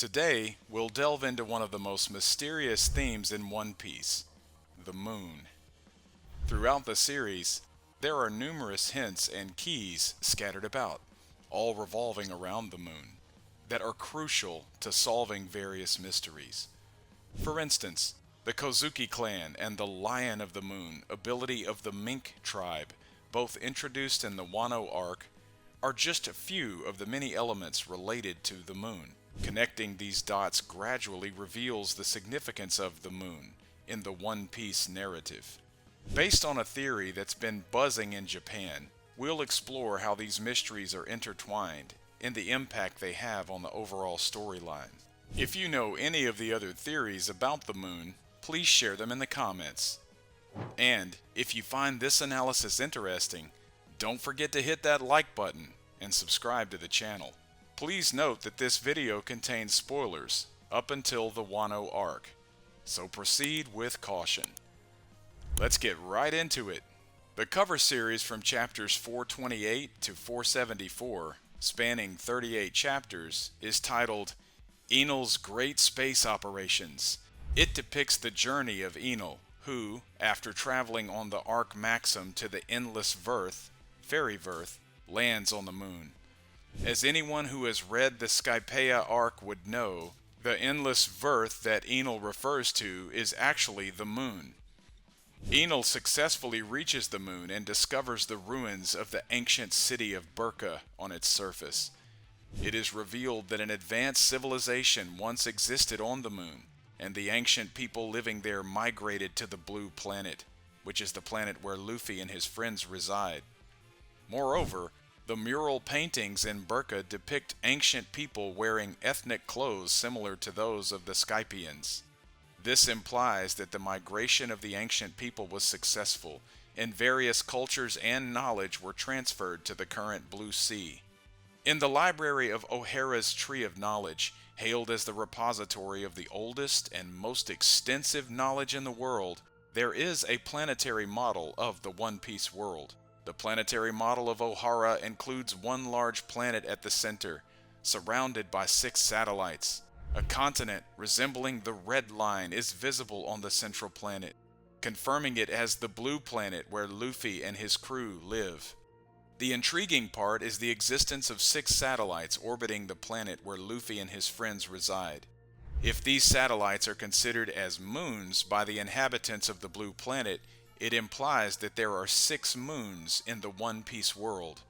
Today, we'll delve into one of the most mysterious themes in One Piece, the moon. Throughout the series, there are numerous hints and keys scattered about, all revolving around the moon, that are crucial to solving various mysteries. For instance, the Kozuki Clan and the Lion of the Moon ability of the Mink tribe, both introduced in the Wano arc, are just a few of the many elements related to the moon. Connecting these dots gradually reveals the significance of the moon in the One Piece narrative. Based on a theory that's been buzzing in Japan, we'll explore how these mysteries are intertwined and the impact they have on the overall storyline. If you know any of the other theories about the moon, please share them in the comments. And if you find this analysis interesting, don't forget to hit that like button and subscribe to the channel. Please note that this video contains spoilers up until the Wano arc, so proceed with caution. Let's get right into it. The cover series from chapters 428 to 474, spanning 38 chapters, is titled Enel's Great Space Operations. It depicts the journey of Enel, who, after traveling on the Arc Maxim to the Endless Verth, Fairy Verth, lands on the moon. As anyone who has read the Skypeia arc would know, the Endless Verth that Enel refers to is actually the moon. Enel successfully reaches the moon and discovers the ruins of the ancient city of Burka on its surface. It is revealed that an advanced civilization once existed on the moon, and the ancient people living there migrated to the Blue Planet, which is the planet where Luffy and his friends reside. Moreover, the mural paintings in Burka depict ancient people wearing ethnic clothes similar to those of the Skypians. This implies that the migration of the ancient people was successful, and various cultures and knowledge were transferred to the current Blue Sea. In the library of O'Hara's Tree of Knowledge, hailed as the repository of the oldest and most extensive knowledge in the world, there is a planetary model of the One Piece world. The planetary model of O'Hara includes one large planet at the center, surrounded by 6 satellites. A continent resembling the red line is visible on the central planet, confirming it as the Blue Planet where Luffy and his crew live. The intriguing part is the existence of 6 satellites orbiting the planet where Luffy and his friends reside. If these satellites are considered as moons by the inhabitants of the Blue Planet, it implies that there are 6 moons in the One Piece world.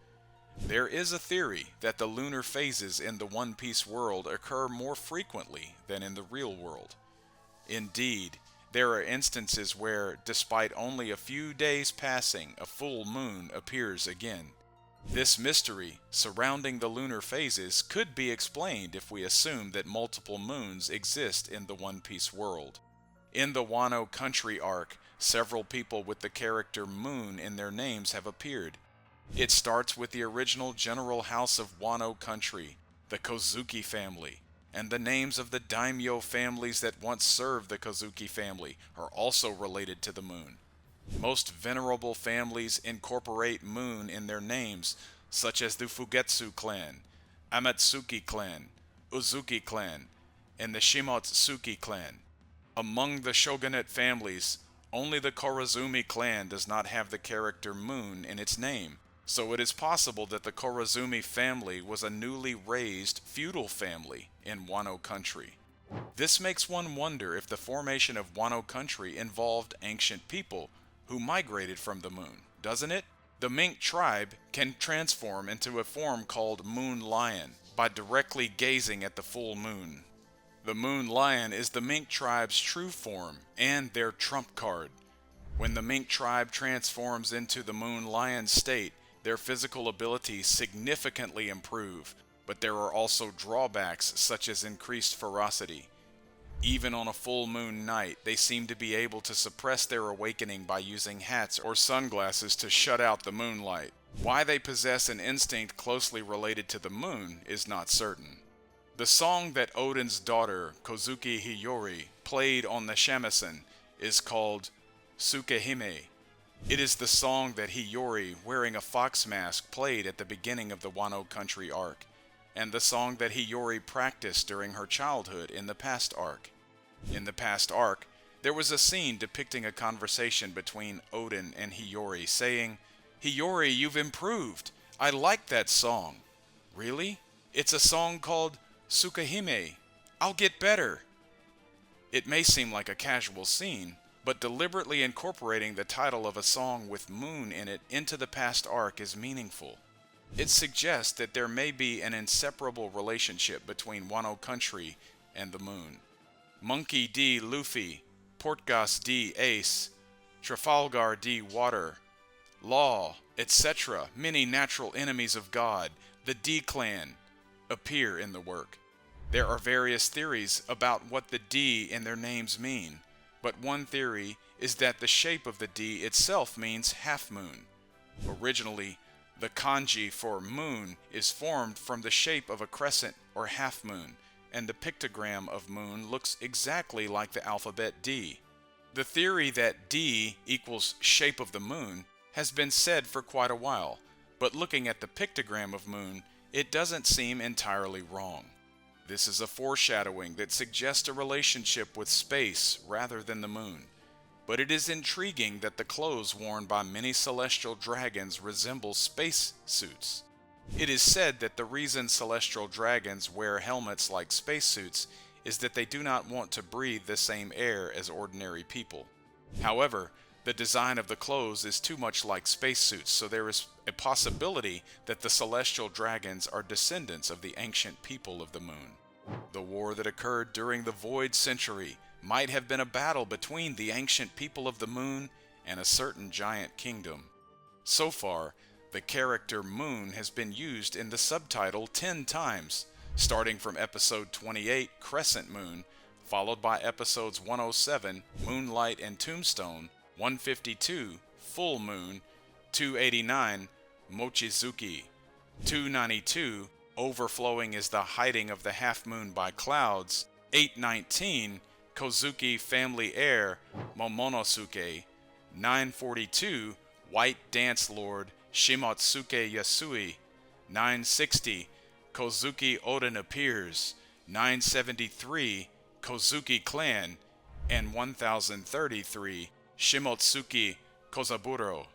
There is a theory that the lunar phases in the One Piece world occur more frequently than in the real world. Indeed, there are instances where, despite only a few days passing, a full moon appears again. This mystery surrounding the lunar phases could be explained if we assume that multiple moons exist in the One Piece world. In the Wano Country arc, several people with the character Moon in their names have appeared. It starts with the original General House of Wano Country, the Kozuki family, and the names of the daimyo families that once served the Kozuki family are also related to the moon. Most venerable families incorporate moon in their names, such as the Kogetsu Clan, Amatsuki Clan, Uzuki Clan, and the Shimotsuki Clan. Among the shogunate families, only the Korazumi clan does not have the character Moon in its name, so it is possible that the Korazumi family was a newly raised feudal family in Wano Country. This makes one wonder if the formation of Wano Country involved ancient people who migrated from the moon, doesn't it? The Mink tribe can transform into a form called Moon Lion by directly gazing at the full moon. The Moon Lion is the Mink tribe's true form and their trump card. When the Mink tribe transforms into the Moon Lion state, their physical abilities significantly improve, but there are also drawbacks such as increased ferocity. Even on a full moon night, they seem to be able to suppress their awakening by using hats or sunglasses to shut out the moonlight. Why they possess an instinct closely related to the moon is not certain. The song that Odin's daughter, Kozuki Hiyori, played on the shamisen is called Tsukihime. It is the song that Hiyori, wearing a fox mask, played at the beginning of the Wano Country arc. and the song that Hiyori practiced during her childhood in the past arc. In the past arc, there was a scene depicting a conversation between Odin and Hiyori saying, "Hiyori, you've improved. I like that song." "Really? It's a song called Tsukihime. I'll get better." It may seem like a casual scene, but deliberately incorporating the title of a song with moon in it into the past arc is meaningful. It suggests that there may be an inseparable relationship between Wano country and the moon. Monkey D. Luffy, Portgas D. Ace, Trafalgar D. Water, Law, etc., many natural enemies of God, the D Clan, appear in the work. There are various theories about what the D in their names mean, but one theory is that the shape of the D itself means half moon. Originally, the kanji for moon is formed from the shape of a crescent or half moon, and the pictogram of moon looks exactly like the alphabet D. The theory that D equals shape of the moon has been said for quite a while, but looking at the pictogram of moon, it doesn't seem entirely wrong. This is a foreshadowing that suggests a relationship with space rather than the moon. But it is intriguing that the clothes worn by many celestial dragons resemble space suits. It is said that the reason celestial dragons wear helmets like spacesuits is that they do not want to breathe the same air as ordinary people. However, the design of the clothes is too much like spacesuits, so there is a possibility that the celestial dragons are descendants of the ancient people of the moon. The war that occurred during the Void Century might have been a battle between the ancient people of the moon and a certain giant kingdom. So far, the character Moon has been used in the subtitle 10 times, starting from episode 28, Crescent Moon, followed by episodes 107, Moonlight and Tombstone, 152, Full Moon, 289, Mochizuki, 292, Overflowing is the Hiding of the Half Moon by Clouds, 819, Kozuki Family Heir, Momonosuke, 942, White Dance Lord, Shimotsuke Yasui, 960, Kozuki Odin Appears, 973, Kozuki Clan, and 1033, Shimotsuki Kozaburo.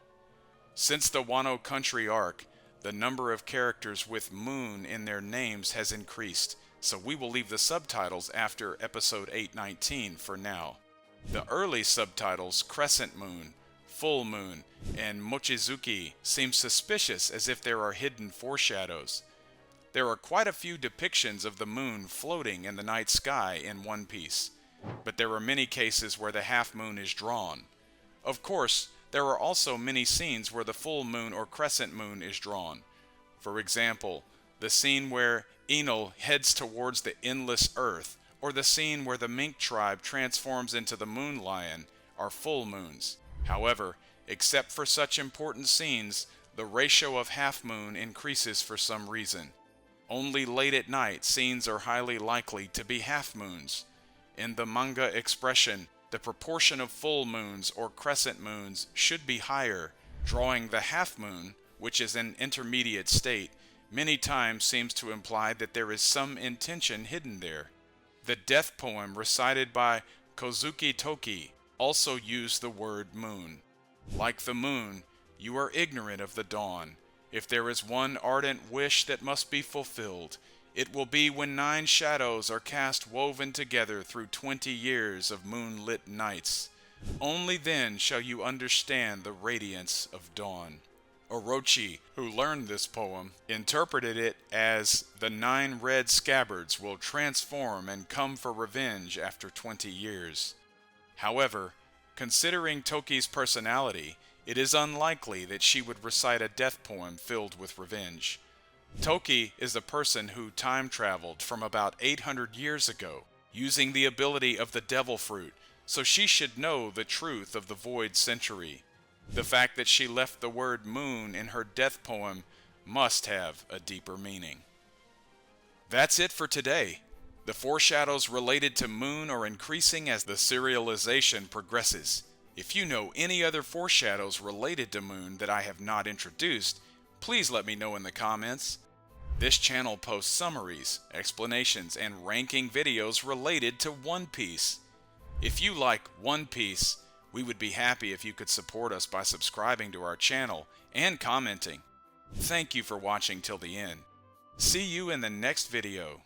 Since the Wano Country arc, the number of characters with moon in their names has increased, so we will leave the subtitles after episode 819 for now. The early subtitles, Crescent Moon, Full Moon, and Mochizuki, seem suspicious, as if there are hidden foreshadows. There are quite a few depictions of the moon floating in the night sky in One Piece, but there are many cases where the half moon is drawn. Of course, there are also many scenes where the full moon or crescent moon is drawn. For example, the scene where Enel heads towards the endless earth, or the scene where the mink tribe transforms into the moon lion, are full moons. However, except for such important scenes, the ratio of half moon increases for some reason. Only late at night scenes are highly likely to be half moons. In the manga expression, the proportion of full moons or crescent moons should be higher. Drawing the half moon, which is an intermediate state, many times seems to imply that there is some intention hidden there. The death poem recited by Kozuki Toki also used the word moon. Like the moon, you are ignorant of the dawn. If there is one ardent wish that must be fulfilled, it will be when 9 shadows are cast woven together through 20 years of moonlit nights. Only then shall you understand the radiance of dawn. Orochi, who learned this poem, interpreted it as the 9 red scabbards will transform and come for revenge after 20 years. However, considering Toki's personality, it is unlikely that she would recite a death poem filled with revenge. Toki is a person who time traveled from about 800 years ago, using the ability of the devil fruit, so she should know the truth of the Void Century. The fact that she left the word moon in her death poem must have a deeper meaning. That's it for today. The foreshadows related to moon are increasing as the serialization progresses. If you know any other foreshadows related to moon that I have not introduced, please let me know in the comments. This channel posts summaries, explanations, and ranking videos related to One Piece. If you like One Piece, we would be happy if you could support us by subscribing to our channel and commenting. Thank you for watching till the end. See you in the next video.